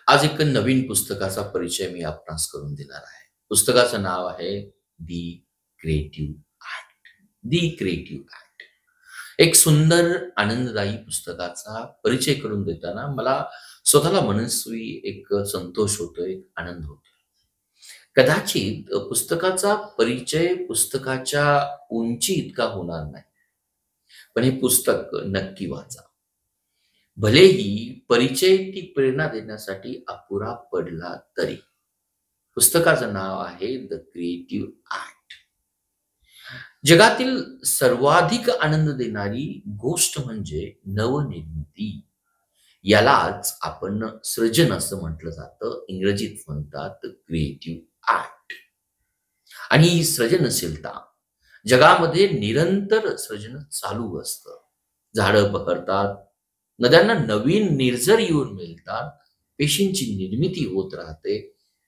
आज एक नवीन पुस्तकाचा परिचय मी आपणास करून देणार आहे. पुस्तकाचं नाव आहे दी क्रिएटिव्ह आर्ट. दी क्रिएटिव्ह आर्ट. एक सुंदर आनंददायी पुस्तकाचा परिचय करून देताना मला स्वतःला मनस्वी एक संतोष होतोय, एक आनंद होतोय. कदाचित पुस्तकाचा परिचय पुस्तकाच्या उंची इतका होणार नाही. पण हे पुस्तक नक्की वाचा. भलेही परिचय ती प्रेरणा देण्यासाठी अपुरा पडला तरी. पुस्तकाचं नाव आहे द क्रिएटिव्ह आर्ट. जगातील सर्वाधिक आनंद देणारी गोष्ट म्हणजे नवनिर्मिती. यालाच आपण सृजन असं म्हटलं जातं. इंग्रजीत म्हणतात क्रिएटिव्ह आर्ट. आणि ही सृजनशीलता जगामध्ये निरंतर सृजन चालू असतं. झाडं बहरतात, नद्यांना नवीन निर्झर येऊन मिळतात, पेशींची निर्मिती होत राहते,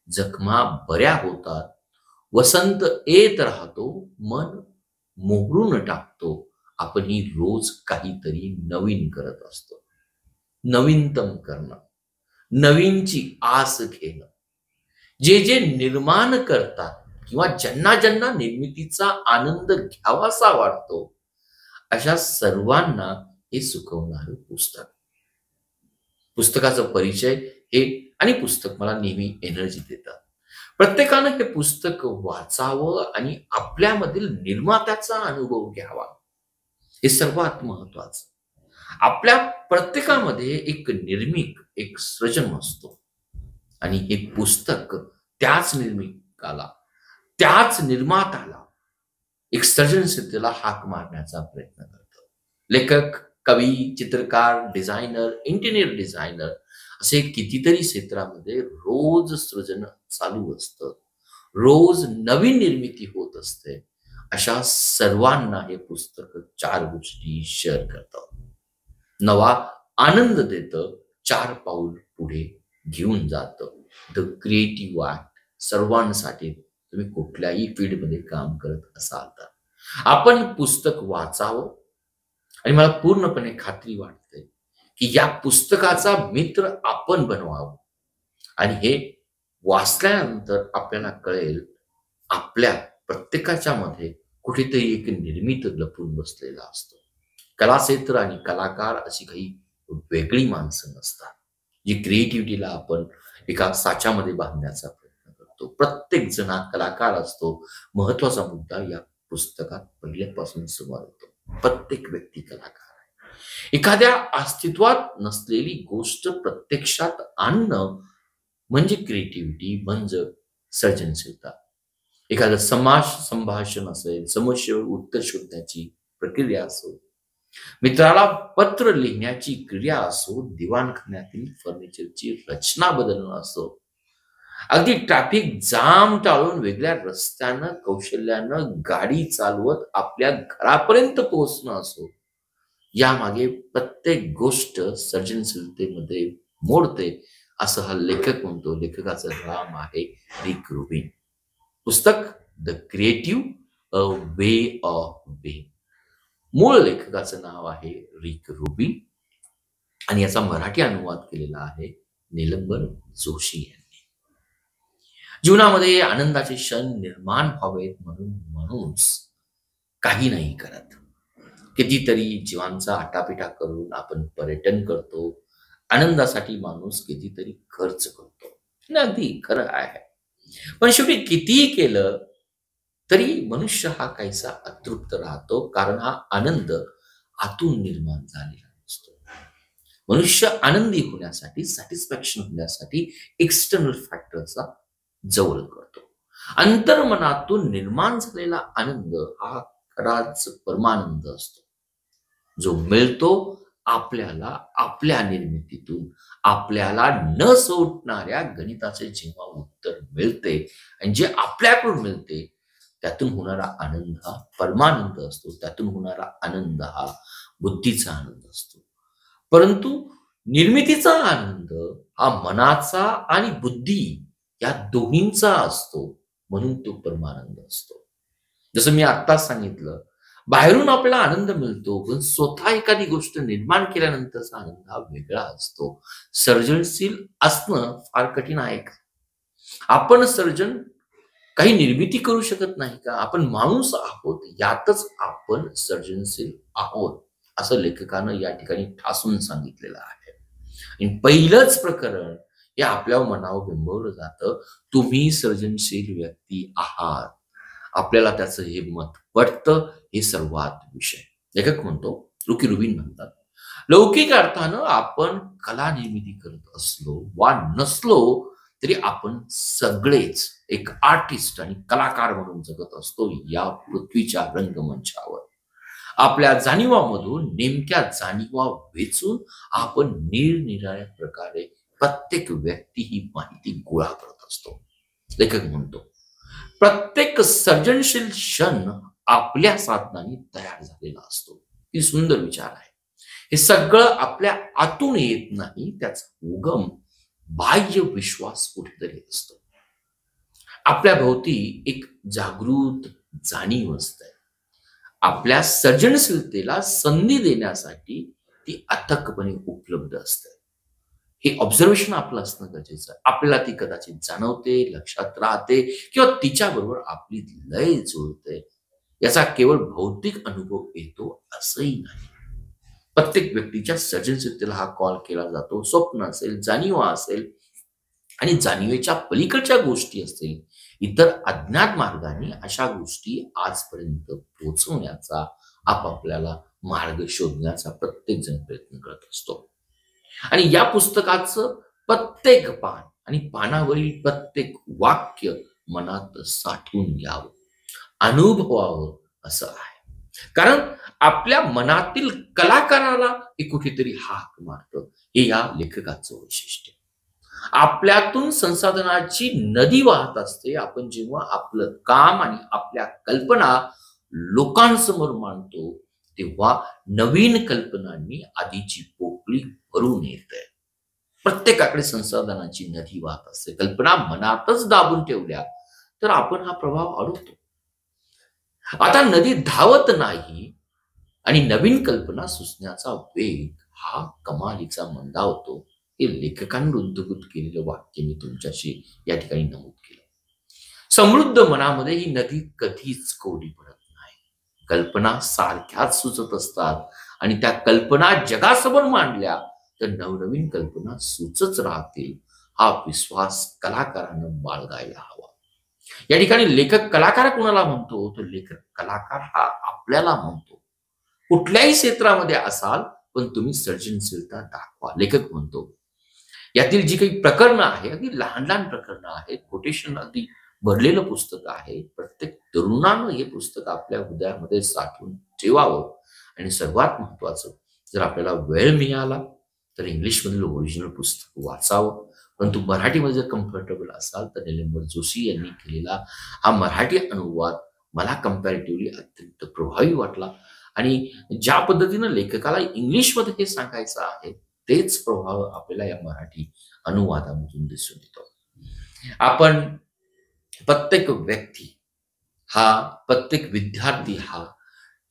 जखमा बऱ्या होतात, वसंत येत राहतो, मन मोहरून टाकतो. आपणही रोज काहीतरी नवीन करत असतो. नवीनतम करणं, नवीनची आस घेणं. जे जे निर्माण करतात किंवा ज्यांना ज्यांना निर्मितीचा आनंद घ्यावासा वाटतो, अशा सर्वांना हे सुखवणारं पुस्तक. पुस्तकाचा परिचय हे आणि पुस्तक मला नेहमी एनर्जी देतात. प्रत्येकानं हे पुस्तक वाचावं आणि आपल्यामधील निर्मात्याचा अनुभव घ्यावा. हे सर्वात महत्वाचं. आपल्या प्रत्येकामध्ये एक निर्मिक, एक सृजन असतो आणि हे पुस्तक त्याच निर्मिकाला, त्याच निर्मात्याला एक सृजनशीलतेला हाक मारण्याचा प्रयत्न करतो. लेखक, कवी, चित्रकार, डिझायनर, इंटिरियर डिझायनर असे कितीतरी क्षेत्रामध्ये रोज सृजन चालू असतं. रोज नवीन निर्मिती होत असते. अशा सर्वांना हे पुस्तक चार गोष्टी शेअर करतं. नवा आनंद देतं, चार पाऊल पुढे घेऊन जातं. द क्रिएटिव्ह आर्ट सर्वांसाठी. तुम्ही कुठल्याही फील्डमध्ये काम करत असाल तर आपण पुस्तक वाचावं. आणि मला पूर्णपणे खात्री वाटते की या पुस्तकाचा मित्र आपण बनवावं. आणि हे वाचल्यानंतर आपल्याला कळेल आपल्या प्रत्येकाच्या मध्ये कुठेतरी एक निर्मित लपून बसलेला असतो. कलाक्षेत्र आणि कलाकार अशी काही वेगळी माणसं नसतात जी क्रिएटिव्हिटीला आपण एका साच्यामध्ये बांधण्याचा प्रयत्न करतो. प्रत्येक जण हा कलाकार असतो. महत्वाचा मुद्दा या पुस्तकात पहिल्यापासून सुरुवात होतो. प्रत्येक व्यक्ती कलाकार आहे. एखाद्या अस्तित्वात नसलेली गोष्ट प्रत्यक्षात आणणं म्हणजे क्रिएटिव्हिटी, म्हणजे सर्जनशीलता. एखादं संभाषण असेल, समस्येवर उत्तर शोधण्याची प्रक्रिया असो, मित्राला पत्र लिहिण्याची क्रिया असो, दिवाणखान्यातील फर्निचरची रचना बदलणं असो, अगदी ट्रॅफिक जाम टाळून वेगळ्या रस्त्यानं कौशल्यानं गाडी चालवत आपल्या घरापर्यंत पोहोचणं असो, यामागे प्रत्येक गोष्ट सर्जनशीलतेमध्ये मोडते असं हा लेखक म्हणतो. लेखकाचं नाव आहे रिक रुबिन. पुस्तक the creative a way of being. मूळ लेखकाचं नाव आहे रिक रुबिन आणि याचा मराठी अनुवाद केलेला आहे निलंबर जोशी यांनी. जीवनामध्ये आनंदाचे क्षण निर्माण व्हावेत म्हणून माणूस काही नाही करत. कितीतरी जीवांचा आटापिटा करून आपण पर्यटन करतो. आनंदासाठी माणूस कितीतरी खर्च करतो. हे अगदी खरं आहे. पण शेवटी कितीही केलं तरी मनुष्य हा काहीसा अतृप्त राहतो, कारण हा आनंद आतून निर्माण झालेला नसतो. मनुष्य आनंदी होण्यासाठी, सॅटिस्फॅक्शन होण्यासाठी एक्सटर्नल फॅक्टरचा जवळ करतो. अंतर्मनातून निर्माण झालेला आनंद हा खराच परमानंद असतो, जो मिळतो आपल्याला आपल्या निर्मितीतून. आपल्याला न सुटणाऱ्या गणिताचे जेव्हा उत्तर मिळते आणि जे आपल्याकडून मिळते त्यातून होणारा आनंद हा परमानंद असतो. त्यातून होणारा आनंद हा बुद्धीचा आनंद असतो. परंतु निर्मितीचा आनंद हा मनाचा आणि बुद्धी या दोन्हींचा असतो, म्हणून तो परमानंद असतो. जसं मी आत्ताच सांगितलं, बाहेरून आपल्याला आनंद मिळतो, पण स्वतः एखादी गोष्ट निर्माण केल्यानंतरचा आनंद हा वेगळा असतो. सर्जनशील असणं फार कठीण आहे का? आपण सर्जन काही निर्मिती करू शकत नाही का? आपण माणूस आहोत, यातच आपण सर्जनशील आहोत, असं लेखकानं या ठिकाणी ठासून सांगितलेलं आहे. आणि पहिलंच प्रकरण हे आपल्या मनावर बिंबवलं जातं, तुम्ही सर्जनशील व्यक्ती आहात. आपल्याला त्याचं हे मत पटतं, हे सर्वात विषय. लेखक म्हणतो, रुकी रुबिन म्हणतात, लौकिक अर्थानं आपण कला निर्मिती करत असलो वा नसलो तरी आपण सगळेच एक आर्टिस्ट आणि कलाकार म्हणून जगत असतो या पृथ्वीच्या रंगमंचावर. आपल्या जाणीवामधून नेमक्या जाणीवा वेचून आपण निरनिराळ्या प्रकारे प्रत्येक व्यक्ती ही माहिती गोळा करत असतो. लेखक म्हणतो, प्रत्येक सर्जनशील क्षण आपल्या साधनांनी तयार झालेला असतो. ही सुंदर विचार आहे. हे सगळं आपल्या आतून येत नाही, त्याचा उगम बाह्य विश्वास कुठेतरी असतो. आपल्या भोवती एक जागृत जाणीव असते. आपल्या सर्जनशीलतेला संधी देण्यासाठी ती अथकपणे उपलब्ध असते. हे ऑब्झर्वेशन आपलं असणं गरजेचं आहे. आपल्याला ती कदाचित जाणवते, लक्षात राहते किंवा तिच्याबरोबर आपली लय जुळते. याचा केवळ भौतिक अनुभव येतो असंही नाही. प्रत्येक व्यक्तीच्या सर्जनशीलतेला हा कॉल केला जातो. स्वप्न असेल, जाणीवा असेल आणि जाणीवेच्या पलीकडच्या गोष्टी असतील, इतर अज्ञात मार्गाने अशा गोष्टी आजपर्यंत पोहोचवण्याचा आपापल्याला मार्ग शोधण्याचा प्रत्येक जण प्रयत्न करत असतो. आणि या पुस्तकाचं प्रत्येक पान आणि पानावरील प्रत्येक वाक्य मनात साठवून घ्यावं, अनुभवावं असं आहे. कारण आपल्या मनातील कलाकाराला हे कुठेतरी हाक मारतं. हे या लेखकाचं वैशिष्ट्य. आपल्यातून संसाधनाची नदी वाहत असते. आपण जेव्हा आपलं काम आणि आपल्या कल्पना लोकांसमोर मांडतो, तेव्हा नवीन कल्पनांनी आधीची पोकळी भरून येते. प्रत्येकाकडे संसाधनाची नदी वाहत असते. कल्पना मनातच दाबून ठेवल्या तर आपण हा प्रभाव अडवतो. आता नदी धावत नाही आणि नवीन कल्पना सुचण्याचा वेग हा कमालीचा मंदावतो. हे लेखकांनी उद्धृत केलेलं वाक्य मी तुमच्याशी या ठिकाणी नमूद केलं. समृद्ध मनामध्ये ही नदी कधीच कोरडी पडत नाही. कल्पना सारख्याच सुचत असतात आणि त्या कल्पना जगासमोर मांडल्या तर नवनवीन कल्पना सुचच राहतील. हा विश्वास कलाकारानं बाळगायला हवा. या ठिकाणी लेखक कलाकार कुणाला म्हणतो, तर लेखक कलाकार हा आपल्याला म्हणतो. कुठल्याही क्षेत्रामध्ये असाल, पण तुम्ही सर्जनशीलता दाखवा. लेखक म्हणतो, यातील जी काही प्रकरणं आहेत, अगदी लहान लहान प्रकरणं आहेत, कोटेशन अगदी भरलेलं पुस्तक आहे. प्रत्येक तरुणानं हे पुस्तक आपल्या हृदयामध्ये साठवून ठेवावं. आणि सर्वात महत्वाचं, जर आपल्याला वेळ मिळाला तर इंग्लिशमधील ओरिजिनल पुस्तक वाचावं. परंतु मराठीमध्ये जर कम्फर्टेबल असाल तर निलंबर जोशी यांनी केलेला हा मराठी अनुवाद मला कंपॅरेटिव्हली अत्यंत प्रभावी वाटला. आणि ज्या पद्धतीनं लेखकाला इंग्लिशमध्ये हे सांगायचं आहे, तेच प्रभाव आपल्याला या मराठी अनुवादामधून दिसून येतो. आपण प्रत्येक व्यक्ती हा, प्रत्येक विद्यार्थी हा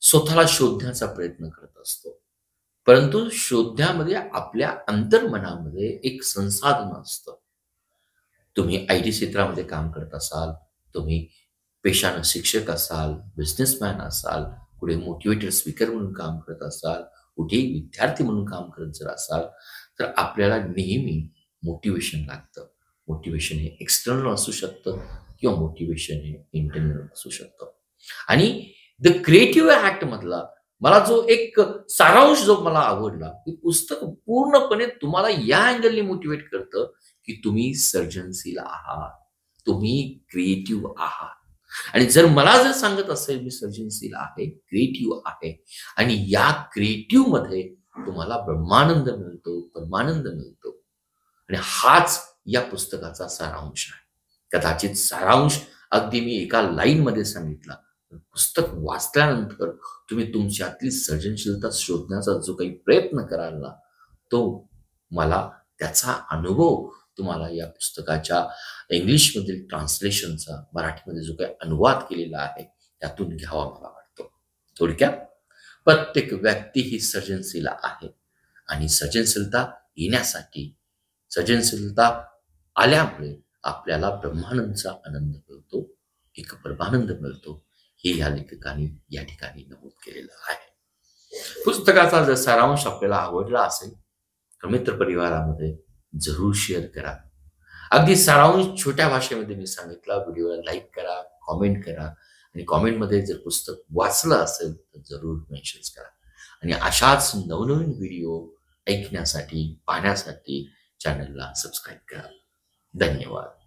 स्वतःला शोधण्याचा प्रयत्न करत असतो. परंतु शोधण्यामध्ये आपल्या अंतर्मनामध्ये एक संसाधन असतं. तुम्ही आयटी क्षेत्रामध्ये काम करत असाल, तुम्ही पेशानं शिक्षक असाल, बिझनेसमॅन असाल, कुठे मोटिवेटर स्पीकर म्हणून काम करत असाल, कुठेही विद्यार्थी म्हणून काम करत जर असाल, तर आपल्याला नेहमी मोटिवेशन लागतं. मोटिवेशन हे एक्सटर्नल असू शकतं किंवा मोटिवेशन हे इंटरनल असू शकतं. आणि द क्रिएटिव्ह ॲक्ट मधला मला जो एक सारांश जो मला आवडला, हे पुस्तक पूर्णपणे तुम्हाला या अँगलने मोटिवेट करतं, की तुम्ही सर्जनशील आहात, तुम्ही क्रिएटिव्ह आहात. आणि जर मला जर सांगत असेल मी सर्जनशील आहे, क्रिएटिव्ह आहे आणि या क्रिएटिव्ह मध्ये तुम्हाला ब्रह्मानंद मिळतो, परमानंद मिळतो. आणि हाच या पुस्तकाचा सारांश आहे. कदाचित सारांश अगदी मी एका लाईनमध्ये सांगितला. पुस्तक वाचल्यानंतर तुम्ही तुमच्यातली सर्जनशीलता शोधण्याचा जो काही प्रयत्न कराल ना, तो मला त्याचा अनुभव तुम्हाला या पुस्तकाच्या इंग्लिशमधील ट्रान्सलेशनचा मराठीमध्ये जो काही अनुवाद केलेला आहे त्यातून घ्यावा मला वाटतो. थोडक्यात प्रत्येक व्यक्ती ही सर्जनशील आहे आणि सर्जनशीलता येण्यासाठी, सर्जनशीलता आल्यामुळे आपल्याला ब्रह्मानंदचा आनंद मिळतो, एक परमानंद मिळतो. हे या लेखकाने या ठिकाणी नमूद केलेलं आहे. पुस्तकाचा जर सारांश आपल्याला आवडला असेल तर मित्रपरिवारामध्ये जरूर शेअर करा. अगदी सारांश छोट्या भाषेमध्ये मी सांगितला. व्हिडिओला लाईक करा, कॉमेंट करा आणि कॉमेंटमध्ये जर पुस्तक वाचलं असेल तर जरूर मेन्शन्स करा. आणि अशाच नवनवीन व्हिडिओ ऐकण्यासाठी, पाहण्यासाठी चॅनलला सबस्क्राईब करा. धन्यवाद.